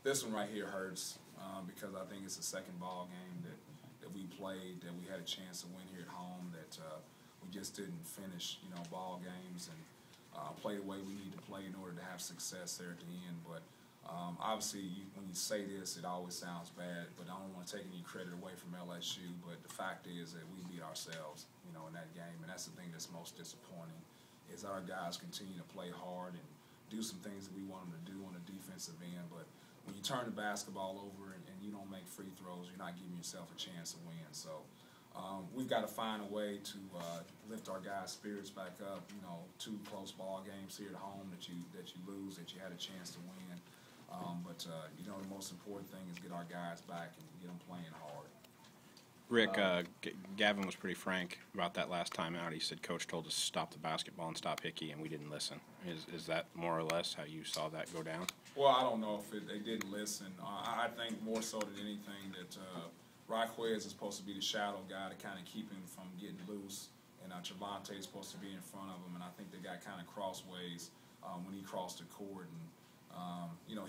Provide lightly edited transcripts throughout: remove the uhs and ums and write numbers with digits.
This one right here hurts because I think it's the second ball game that we played that we had a chance to win here at home that we just didn't finish, ball games and play the way we need to play in order to have success there at the end. But obviously, when you say this, it always sounds bad, but I don't want to take any credit away from LSU. But the fact is that we beat ourselves, in that game, and that's the thing that's most disappointing is our guys continue to play hard and do some things that we want them to do on the defensive end. But when you turn the basketball over and you don't make free throws, you're not giving yourself a chance to win. So we've got to find a way to lift our guys' spirits back up. 2 close ball games here at home that you lose, that you had a chance to win. But the most important thing is get our guys back and get them playing hard. Rick, Gavin was pretty frank about that last time out. He said Coach told us to stop the basketball and stop Hickey, and we didn't listen. Is that more or less how you saw that go down? Well, I don't know if they didn't listen. I think more so than anything that Raquez is supposed to be the shadow guy to kind of keep him from getting loose, and Trevante is supposed to be in front of him, and I think they got kind of crossways when he crossed the court. And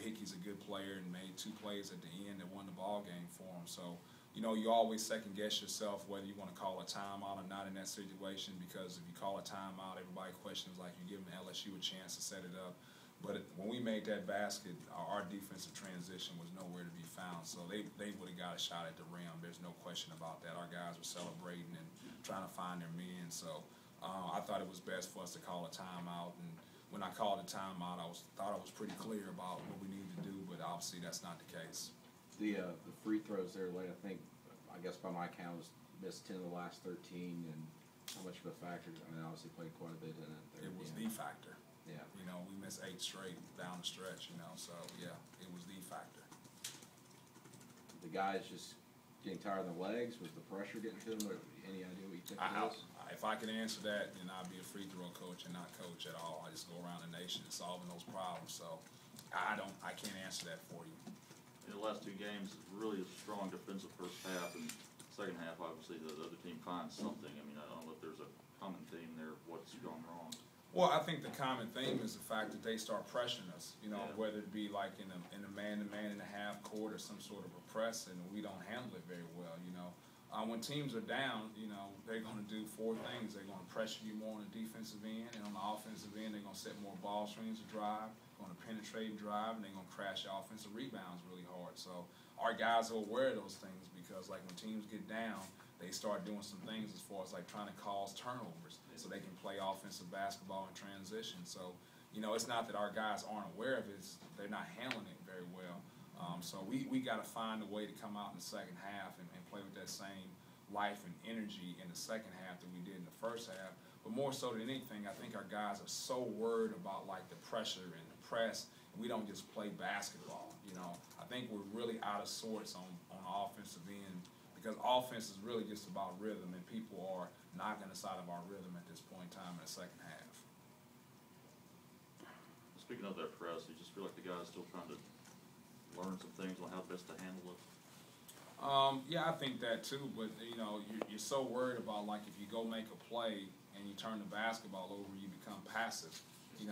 Hickey's a good player and made 2 plays at the end that won the ball game for him. So, you always second guess yourself whether you want to call a timeout or not in that situation, because if you call a timeout, everybody questions like you're giving LSU a chance to set it up. But when we made that basket, our defensive transition was nowhere to be found. So they would have got a shot at the rim. There's no question about that. Our guys were celebrating and trying to find their men. So I thought it was best for us to call a timeout. And when I called a timeout, I thought I was pretty clear about what we needed to do, but obviously that's not the case. The free throws there late, I guess by my count, was missed 10 of the last 13, and how much of a factor? Obviously played quite a bit in it. It was the factor. Yeah. We missed 8 straight down the stretch, so yeah, it was the factor. The guys just getting tired of the legs? Was the pressure getting to them? Any idea what you think it is? If I could answer that, then I'd be a free throw coach and not coach at all. I just go around the nation and solving those problems. So I can't answer that for you. In the last 2 games, really a strong defensive first half, and second half, obviously, the other team finds something. I don't know if there's a common theme there. What's gone wrong? Well, I think the common theme is the fact that they start pressuring us, whether it be like in a man-to-man in the half court or some sort of a press, and we don't handle it very well, When teams are down, they're going to do 4 things. They're going to pressure you more on the defensive end, and on the offensive end, they're going to set more ball screens to drive, going to penetrate and drive, and they're going to crash your offensive rebounds really hard. So our guys are aware of those things because, like, when teams get down, they start doing some things as far as, like, trying to cause turnovers so they can play offensive basketball in transition. So, it's not that our guys aren't aware of it. They're not handling it very well. So we got to find a way to come out in the second half and play with that same life and energy in the second half that we did in the first half. But more so than anything, I think our guys are so worried about like the pressure and the press, and we don't just play basketball. I think we're really out of sorts on the offensive end because offense is really just about rhythm, and people are knocking us out of our rhythm at this point in time in the second half. Speaking of that press, you just feel like the guys still trying to learn some things on how best to handle it? Yeah, I think that too, but you're so worried about like if you go make a play and you turn the basketball over, you become passive.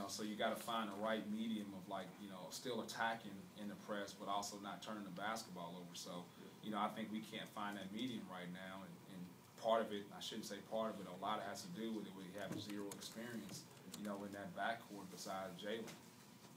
So you got to find the right medium of like still attacking in the press, but also not turning the basketball over. So I think we can't find that medium right now, and part of it, I shouldn't say part of it, a lot of it has to do with it. We have 0 experience, in that backcourt besides Jalen.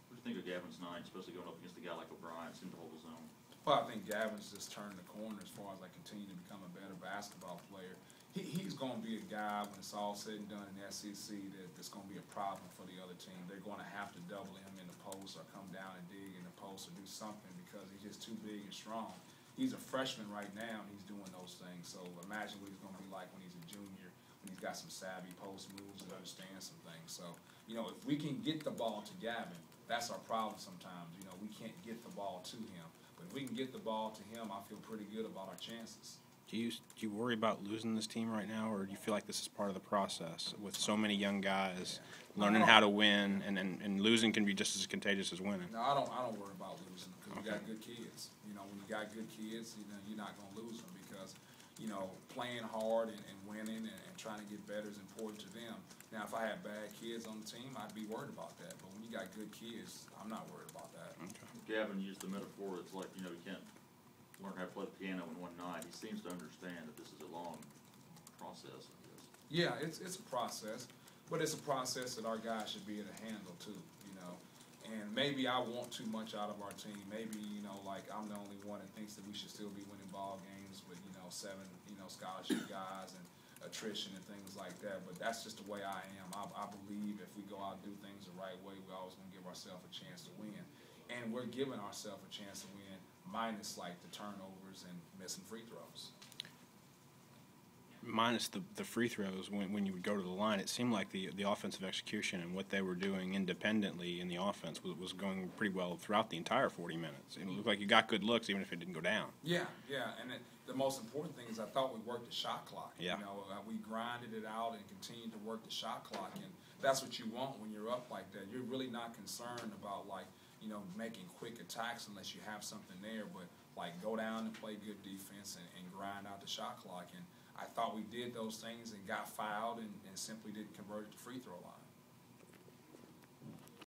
What do you think of Gavin's night, especially going up against a guy like O'Brien, seemed to hold his own? Well, I think Gavin's just turned the corner as far as like continue to become a better basketball player. He's going to be a guy when it's all said and done in the SEC that's going to be a problem for the other team. They're going to have to double him in the post or come down and dig in the post or do something because he's just too big and strong. He's a freshman right now, and he's doing those things. So imagine what he's going to be like when he's a junior, when he's got some savvy post moves and understands some things. So, if we can get the ball to Gavin, that's our problem sometimes. We can't get the ball to him. But if we can get the ball to him, I feel pretty good about our chances. Do you worry about losing this team right now, or do you feel like this is part of the process with so many young guys learning how to win, and losing can be just as contagious as winning? No, I don't worry about losing because we got good kids. When you got good kids, you're not going to lose them because playing hard and winning and trying to get better is important to them. Now, if I had bad kids on the team, I'd be worried about that. But when you got good kids, I'm not worried about that. Okay. Gavin used the metaphor, it's like, you can't learn how to play the piano in one night. He seems to understand that this is a long process, I guess. Yeah, it's a process, but it's a process that our guys should be able to handle too, And maybe I want too much out of our team. Maybe, like I'm the only one that thinks that we should still be winning ball games with, 7, scholarship guys and attrition and things like that. But that's just the way I am. I believe if we go out and do things the right way, we're always going to give ourselves a chance to win. And we're giving ourselves a chance to win, minus like the turnovers and missing free throws. Minus the free throws, when you would go to the line, it seemed like the offensive execution and what they were doing independently in the offense was going pretty well throughout the entire 40 minutes. It looked like you got good looks even if it didn't go down. Yeah, and the most important thing is I thought we worked the shot clock. Yeah. We grinded it out and continued to work the shot clock, and that's what you want when you're up like that. You're really not concerned about making quick attacks unless you have something there, but go down and play good defense and grind out the shot clock. And I thought we did those things and got fouled and simply didn't convert at the free throw line.